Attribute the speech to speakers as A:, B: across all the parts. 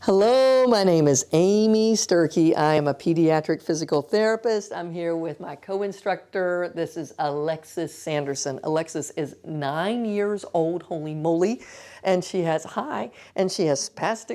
A: Hello, my name is Amy Sturkey. I am a pediatric physical therapist. I'm here with my co-instructor. This is Alexis Sanderson. Alexis is 9 years old, holy moly, and she has spastic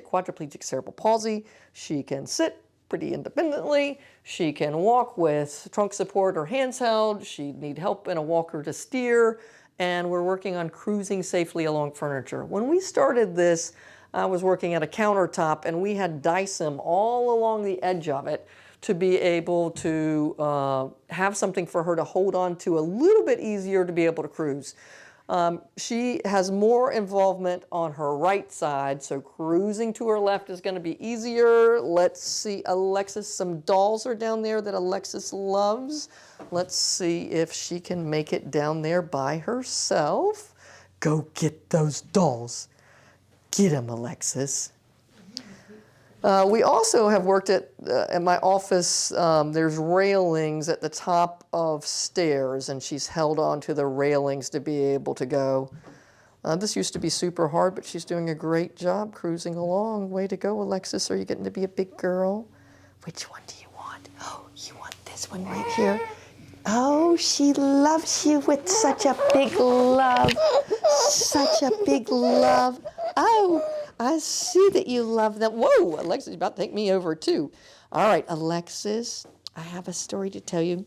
A: quadriplegic cerebral palsy. She can sit pretty independently. She can walk with trunk support or hands held. She needs help in a walker to steer, and we're working on cruising safely along furniture. When we started this, I was working at a countertop and we had Dyson all along the edge of it to be able to have something for her to hold on to a little bit easier to be able to cruise. She has more involvement on her right side, so cruising to her left is going to be easier. Let's see, Alexis, some dolls are down there that Alexis loves. Let's see if she can make it down there by herself. Go get those dolls. Get them, Alexis. We also have worked at my office. There's railings at the top of stairs, and she's held on to the railings to be able to go. This used to be super hard, but she's doing a great job cruising along. Way to go, Alexis. Are you getting to be a big girl? Which one do you want? Oh, you want this one right here? Oh, she loves you with such a big love. Such a big love. Oh, I see that you love them. Whoa, Alexis is about to take me over too. All right, Alexis, I have a story to tell you.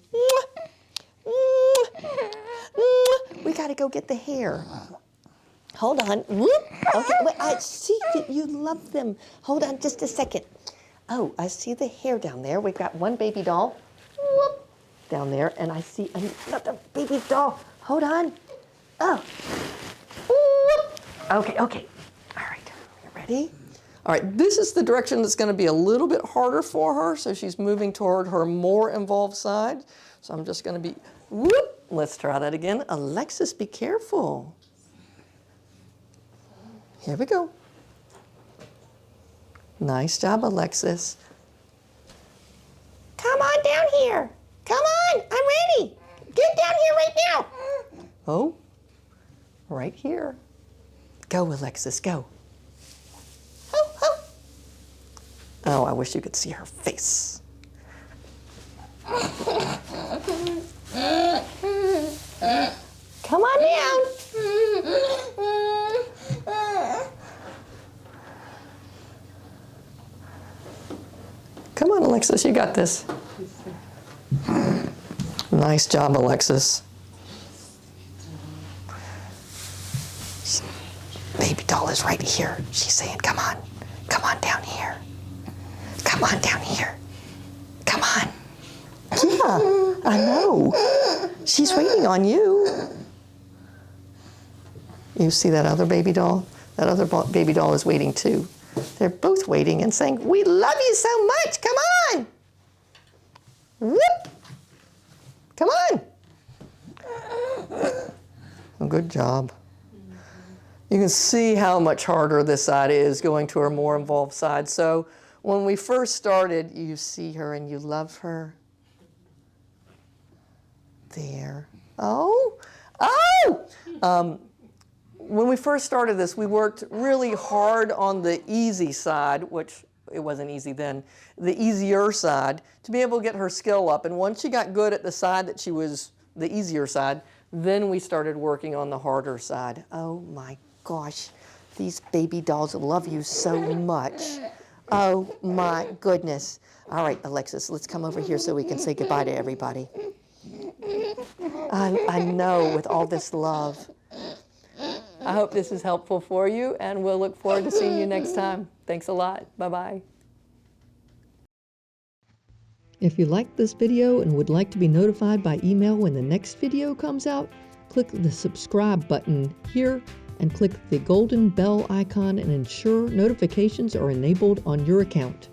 A: We got to go get the hair. Hold on. Okay, wait, I see that you love them. Hold on just a second. Oh, I see the hair down there. We've got one baby doll down there, and I see another baby doll. Hold on. Oh. Okay. All right, you ready? All right, this is the direction that's going to be a little bit harder for her, so she's moving toward her more involved side. So I'm just going to be, whoop. Let's try that again. Alexis, be careful. Here we go. Nice job, Alexis. Come on down here. Come on, I'm ready. Get down here right now. Oh, right here. Go, Alexis, go. Oh, I wish you could see her face. Come on down. Come on, Alexis, you got this. Nice job, Alexis. Baby doll is right here. She's saying, come on down here. Come on down here. Come on. Yeah, I know. She's waiting on you. You see that other baby doll? That other baby doll is waiting too. They're both waiting and saying, we love you so much. Come on. Whoop. Come on. Well, good job. You can see how much harder this side is going to her more involved side. So when we first started, you see her and you love her. There. Oh. When we first started this, we worked really hard on the easy side, which it wasn't easy then, the easier side, to be able to get her skill up. And once she got good at the side that she was the easier side, then we started working on the harder side. Oh my gosh, these baby dolls love you so much. Oh my goodness. All right, Alexis, let's come over here so we can say goodbye to everybody. I know, with all this love. I hope this is helpful for you, and we'll look forward to seeing you next time. Thanks a lot. Bye-bye. If you liked this video and would like to be notified by email when the next video comes out, click the subscribe button here and click the golden bell icon and ensure notifications are enabled on your account.